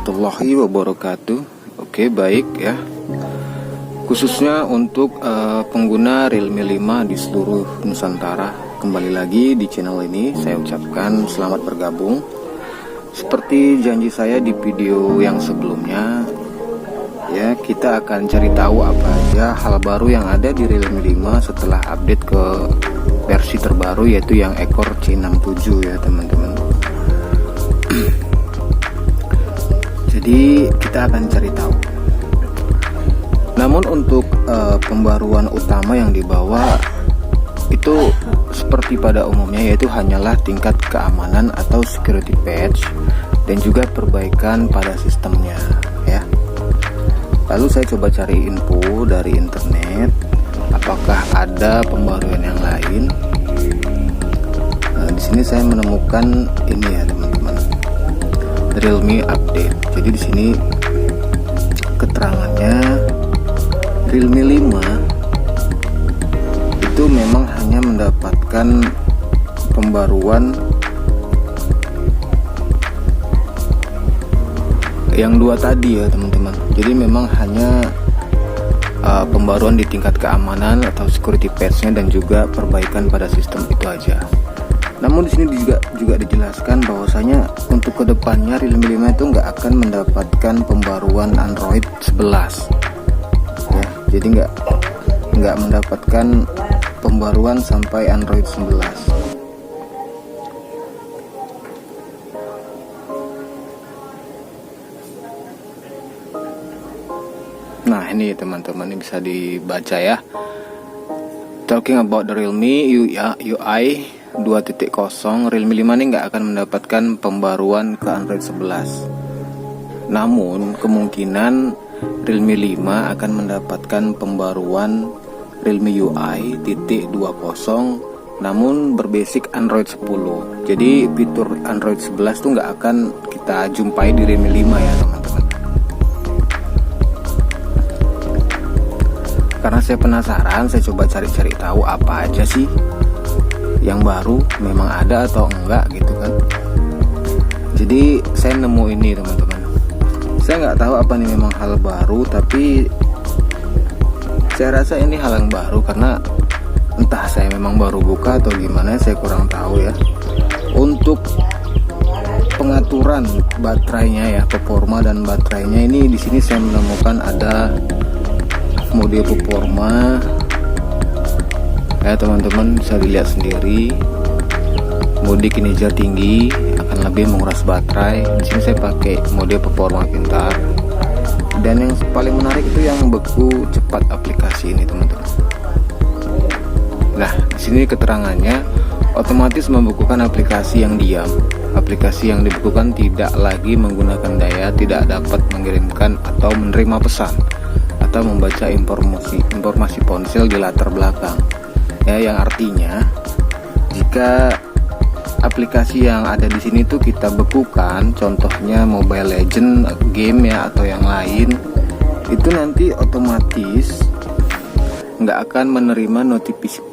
warahmatullahi wabarakatuh. Oke, baik ya. Khususnya untuk pengguna Realme 5 di seluruh Nusantara, kembali lagi di channel ini saya ucapkan selamat bergabung. Seperti janji saya di video yang sebelumnya, ya, kita akan cari tahu apa aja hal baru yang ada di Realme 5 setelah update ke versi terbaru, yaitu yang ekor C67 ya teman-teman. Jadi kita akan cari tahu. Namun untuk pembaruan utama yang dibawa itu seperti pada umumnya, yaitu hanyalah tingkat keamanan atau security patch dan juga perbaikan pada sistemnya ya. Lalu saya coba cari info dari internet, apakah ada pembaruan yang lain. Di sini saya menemukan ini ya teman-teman, Realme update. Jadi di sini keterangannya Realme 5 itu memang hanya mendapatkan pembaruan yang dua tadi ya teman-teman. Jadi memang hanya pembaruan di tingkat keamanan atau security patch-nya dan juga perbaikan pada sistem itu aja. Namun di sini juga dijelaskan bahwasanya untuk kedepannya Realme 5 itu nggak akan mendapatkan pembaruan Android 11 ya. Jadi nggak mendapatkan pembaruan sampai Android 11. Nah ini teman-teman, ini bisa dibaca ya. Talking about the Realme UI 2.0, Realme 5 ini nggak akan mendapatkan pembaruan ke Android 11. Namun kemungkinan Realme 5 akan mendapatkan pembaruan Realme UI 2.0 namun berbasic Android 10. Jadi fitur Android 11 tuh nggak akan kita jumpai di Realme 5 ya teman-teman. Karena saya penasaran, saya coba cari-cari tahu apa aja sih yang baru, memang ada atau enggak gitu kan. Jadi saya nemu ini teman-teman. Saya nggak tahu apa nih memang hal baru, tapi saya rasa ini hal yang baru karena entah saya memang baru buka atau gimana, saya kurang tahu ya. Untuk pengaturan baterainya ya, performa dan baterainya ini di sini saya menemukan ada mode performa ya teman-teman, bisa dilihat sendiri. Mode kinerja tinggi akan lebih menguras baterai. Di sini saya pakai mode performa pintar. Dan yang paling menarik itu yang beku cepat aplikasi ini teman-teman. Nah, di sini keterangannya otomatis membekukan aplikasi yang diam. Aplikasi yang dibekukan tidak lagi menggunakan daya, tidak dapat mengirimkan atau menerima pesan atau membaca informasi ponsel di latar belakang. Ya, yang artinya jika aplikasi yang ada di sini tuh kita bekukan, contohnya Mobile Legend game ya atau yang lain, itu nanti otomatis nggak akan menerima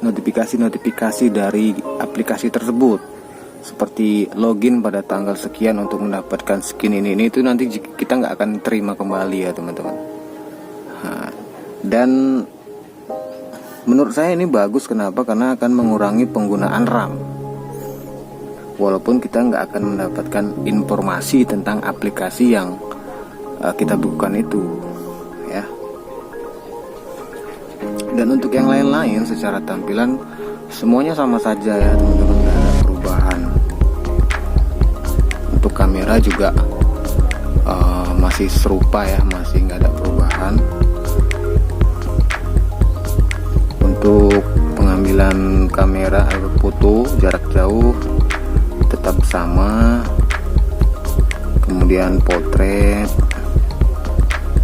notifikasi dari aplikasi tersebut, seperti login pada tanggal sekian untuk mendapatkan skin ini itu nanti kita nggak akan terima kembali ya teman-teman. Nah, dan menurut saya ini bagus. Kenapa? Karena akan mengurangi penggunaan RAM. Walaupun kita nggak akan mendapatkan informasi tentang aplikasi yang kita bukan itu, ya. Dan untuk yang lain-lain secara tampilan semuanya sama saja ya teman-teman, nggak ada perubahan. Untuk kamera juga masih serupa ya, masih nggak ada perubahan. Untuk pengambilan kamera atau foto jarak jauh tetap sama, kemudian potret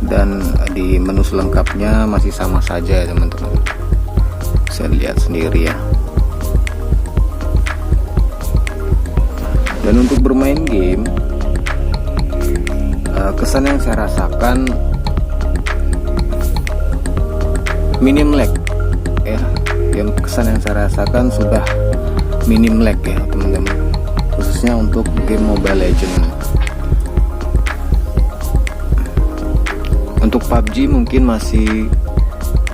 dan di menu selengkapnya masih sama saja ya teman-teman. Saya lihat sendiri ya. Dan untuk bermain game, kesan yang saya rasakan minim lag ya. Yang kesan yang saya rasakan sudah minim lag ya teman-teman, khususnya untuk game Mobile Legends. Untuk PUBG mungkin masih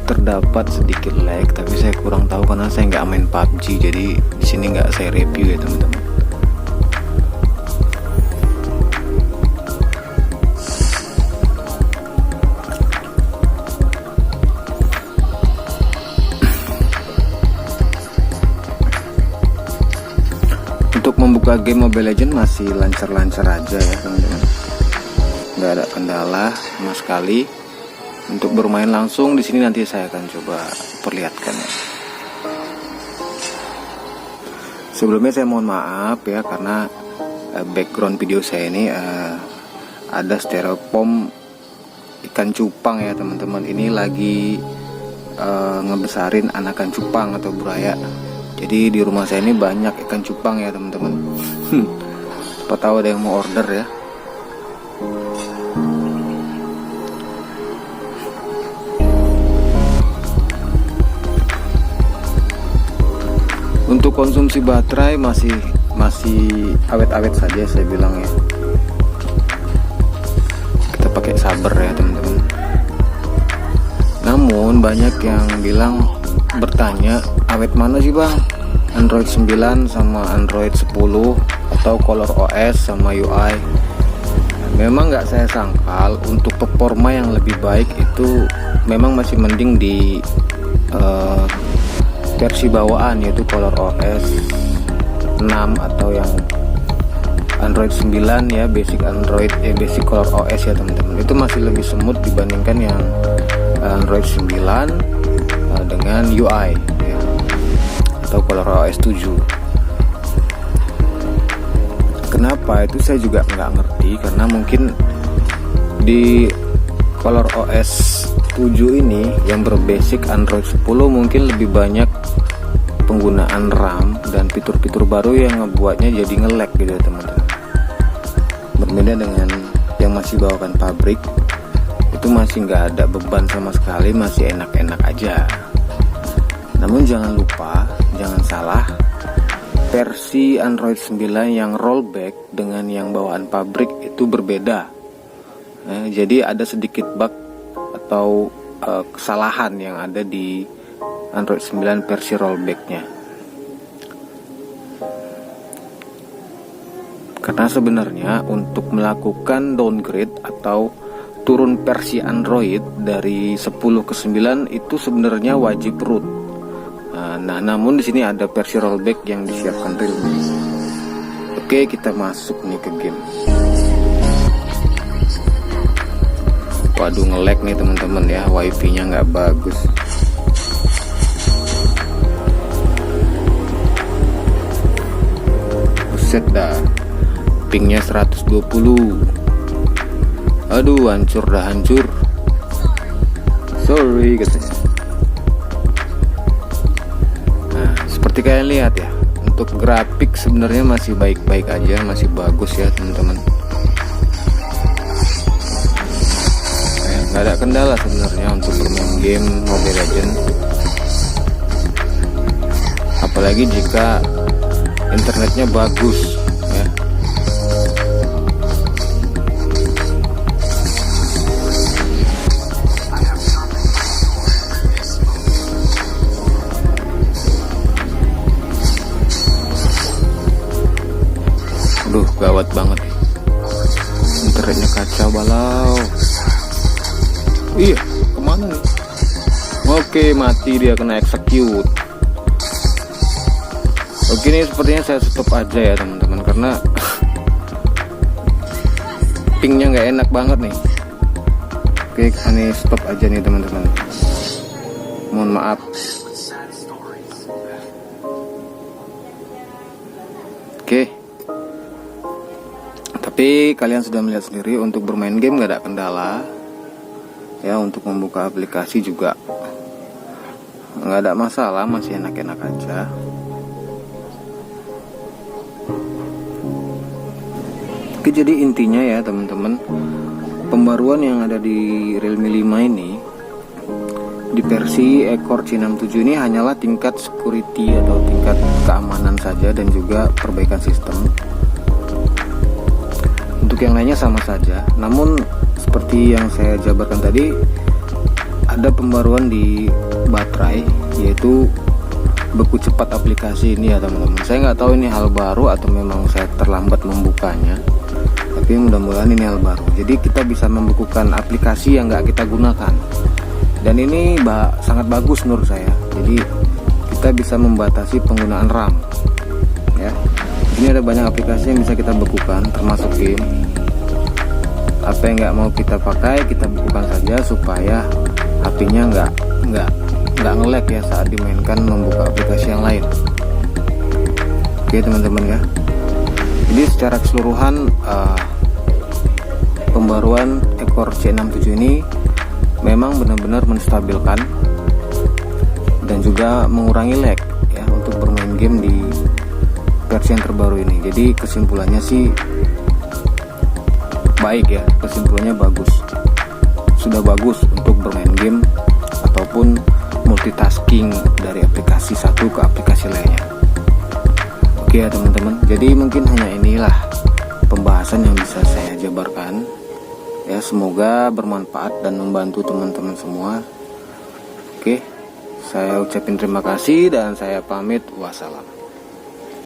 terdapat sedikit lag, tapi saya kurang tahu karena saya nggak main PUBG, jadi di sini nggak saya review ya teman-teman. Untuk membuka game Mobile Legends masih lancar-lancar aja ya teman-teman, nggak ada kendala sama sekali. Untuk bermain langsung di sini nanti saya akan coba perlihatkan ya. Sebelumnya saya mohon maaf ya karena background video saya ini ada styrofoam ikan cupang ya teman-teman. Ini lagi ngebesarin anakan cupang atau buaya. Jadi di rumah saya ini banyak ikan cupang ya teman-teman. Siapa tahu ada yang mau order ya. Untuk konsumsi baterai masih awet-awet saja saya bilang ya. Kita pakai sabar ya teman-teman. Namun banyak yang bertanya awet mana sih bang, Android 9 sama Android 10 atau Color OS sama UI. Memang nggak saya sangkal untuk performa yang lebih baik itu memang masih mending di versi bawaan, yaitu Color OS 6 atau yang Android 9 ya, basic Android basic Color OS ya teman-teman. Itu masih lebih smooth dibandingkan yang Android 9 dengan UI ya, atau Color OS 7. Kenapa itu saya juga nggak ngerti, karena mungkin di Color OS 7 ini yang berbasic Android 10 mungkin lebih banyak penggunaan RAM dan fitur-fitur baru yang ngebuatnya jadi nge-lag gitu ya teman-teman. Berbeda dengan yang masih bawakan pabrik, itu masih nggak ada beban sama sekali, masih enak-enak aja. Namun jangan lupa, jangan salah, versi Android 9 yang rollback dengan yang bawaan pabrik itu berbeda. Jadi ada sedikit bug atau kesalahan yang ada di Android 9 versi rollbacknya. Karena sebenarnya untuk melakukan downgrade atau turun versi Android dari 10 ke 9 itu sebenarnya wajib root. Nah, namun di sini ada versi rollback yang disiapkan Realme. Oke, kita masuk nih ke game. Waduh, nge-lag nih teman-teman ya, wifi-nya nggak bagus. Buset dah, pingnya 120. Aduh, hancur dah hancur. Sorry katanya. Nah, seperti kalian lihat ya, untuk grafik sebenarnya masih baik-baik aja, masih bagus ya teman-teman. Nggak ada kendala sebenarnya untuk bermain game Mobile Legends, apalagi jika internetnya bagus ya. Aduh, gawat banget, internetnya kacau balau. Iya, kemana nih? Oke, mati dia, kena execute. Oke, ini sepertinya saya stop aja ya teman-teman, karena pingnya nggak enak banget nih. Oke, ini stop aja nih teman-teman. Mohon maaf. Oke. Tapi kalian sudah melihat sendiri, untuk bermain game nggak ada kendala. Ya, untuk membuka aplikasi juga nggak ada masalah, masih enak-enak aja. Oke, jadi intinya ya teman-teman, pembaruan yang ada di Realme 5 ini di versi Core C67 ini hanyalah tingkat security atau tingkat keamanan saja, dan juga perbaikan sistem. Untuk Untuk yang lainnya sama saja, namun seperti yang saya jabarkan tadi, ada pembaruan di baterai, yaitu beku cepat aplikasi ini ya teman-teman. Saya nggak tahu ini hal baru atau memang saya terlambat membukanya, tapi mudah-mudahan ini hal baru. Jadi kita bisa membekukan aplikasi yang nggak kita gunakan, dan ini sangat bagus menurut saya. Jadi kita bisa membatasi penggunaan RAM ya. Ini ada banyak aplikasi yang bisa kita bekukan, termasuk game. Apa yang nggak mau kita pakai, kita bekukan saja supaya HP-nya nggak nge-lag ya saat dimainkan membuka aplikasi yang lain. Oke teman-teman ya. Jadi secara keseluruhan pembaruan ekor C67 ini memang benar-benar menstabilkan dan juga mengurangi lag ya untuk bermain game di versi yang terbaru ini. Jadi kesimpulannya sih baik ya, kesimpulannya bagus. Sudah bagus untuk bermain game ataupun multitasking dari aplikasi satu ke aplikasi lainnya. Oke ya teman-teman, jadi mungkin hanya inilah pembahasan yang bisa saya jabarkan ya. Semoga bermanfaat dan membantu teman-teman semua. Oke, saya ucapin terima kasih dan saya pamit. Wassalam.